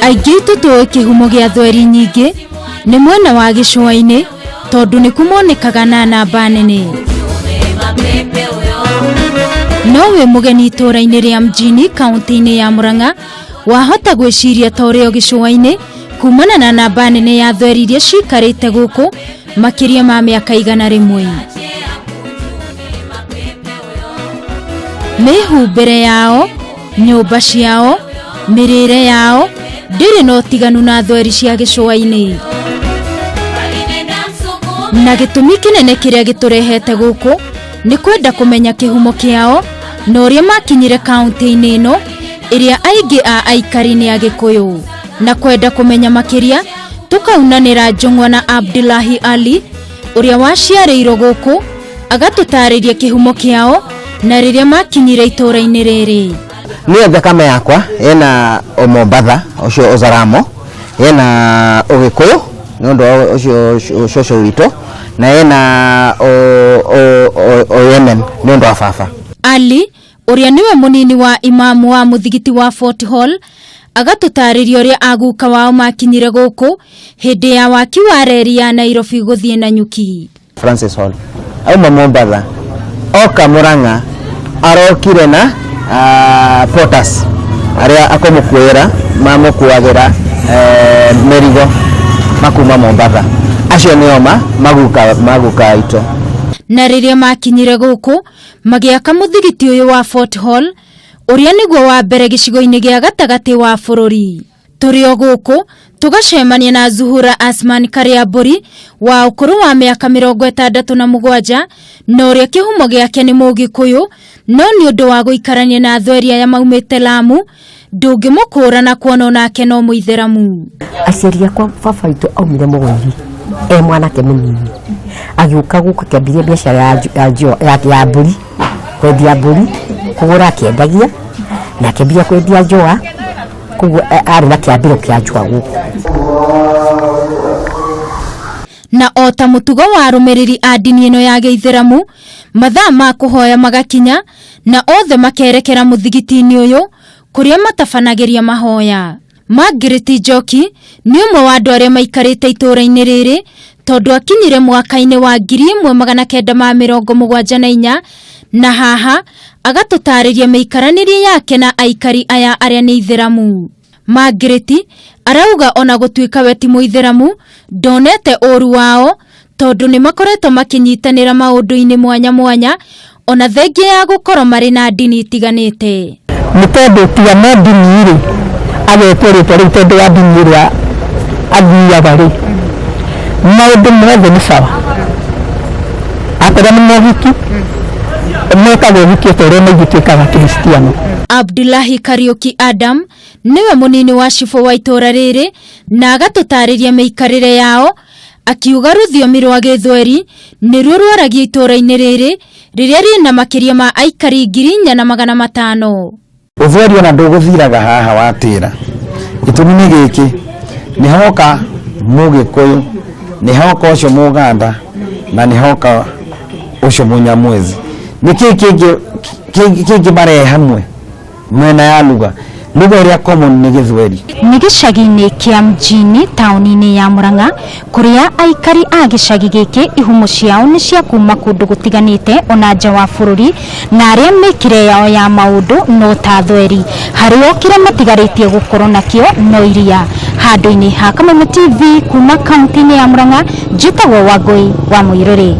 Aingi tutoe kihumo gia Thweri nyingi ni Mwena wa gicuaini tondu ni kumonekaga na namba nene. Nowe mugeni ituura-ini ria Mjini kaunti ya Murang'a wahota gwiciria toreo gicuaini kumana na namba nene ya Thweri iria cikarite guku makiria ma miaka 100. Mihumbire yao, nyumba ciao, mirire yao ndiri no tiganu na Thweri cia gicuaini. Na gitumi kinene kiria giturehete guku ni kwenda kumenya kihumo kiao na uria makinyire kaunti ino iria aingi a aikari ni a Gikuyu. Na kwenda kumenya makiria tukaunanira njongwa na Abdullahi Ali uria waciarirwo guku agatutariria kihumo kiao na riria makinyire itura-ini reri. Niye thakame yakwa ena omombatha ucio ozaramo ena ugikuyu nondo ucio wito na ena o Yemen nondo afafa. Ali uria niwe munini wa imamu wa muthigiti wa Fort Hall agatutariria uria aguka wao makinyire guku hindi ya waki wa reri ya Nairobi guthie na nyuki. Francis Hall au mombatha oka Murang'a arokire na potas aria akomukwira mamukuagira merigo makuma mombatha acio nioma maguka ito. Na riria makinyire guku magiaka muthigiti uyu wa Fort Hall uria niguo wa mbere gicigo-ini gia gatagati wa bururi. Turio guku tugacemania na Zuhura Asman Kariaburi wa ukuru wa miaka 67 na uria kihumo giake ni Mugikuyu no ni undu wa guikarania na Thweri ya maumite Lamu ndungimukura na kuona nake no muitheramu. Aciari akwa baba itu aumire Mugwiri mwanake munini agiuka guku kiambiria biashara ya mburi kwendia mburi kugura akiendagia na kiambia kwendia njoa kugu ari na kiambiro kia njua guku. Na ota mutugo wa rumiriri a dini ino ya Githeramu mathaa ma kuhoya magakinya na othe makerekera muthigiti-ini uyu kuria matabanagiria mahoya. Margaret Njoki ni umwe wa andu aria maikarite itura-ini riri tondu akinyire mwaka-ini wa 1974 na haha agatutariria meikaranirie yake na aikari aya aria ni itheramu. Margaret arauga ona gutuika we ti muitheramu ndonete uru wao tondu ni makoretwo makinyitanira maundu-ini mwanya mwanya ona thengia ya gukorwo mari na dini itiganite. Mutondu tia na dini iri agekorete ri tondu wa dini iri athia bari maundu mothe ni sawa akora ni mohiki mwekaga wiki tore megituikaga Kristiano. Abdullahi Kariuki Adam niwe munini wa cibo wa itura riri na agatutariria meikarire yao akiuga ruthiomi rwa Githweri niruo rwaragia itura-ini riri riria rina makiria ma aikari 4,500. Uthweri ona nduguthiraga haha watira gitumi ni giki ni hoka Mugikuyu ni hoka ucio Muganda na ni hoka ucio Munyamwezi ni kiki bare hamwe Mwena ya lugha iria common ni Githweri. Ni gicagi-ini kia Mjini tauni-ini ya Murang'a kuria aikari a gicagi giki ihumo ciao ni cia kuma kundu gutiganite ona nja wa bururi na aria mekire yao ya maundu no ta Thweri hario kira matigaritie gukorwo nakio no iria. Handu-ini ha Kameme TV kuma kaunti-ini ya Murang'a njitagwo Wangui wa Muiruri.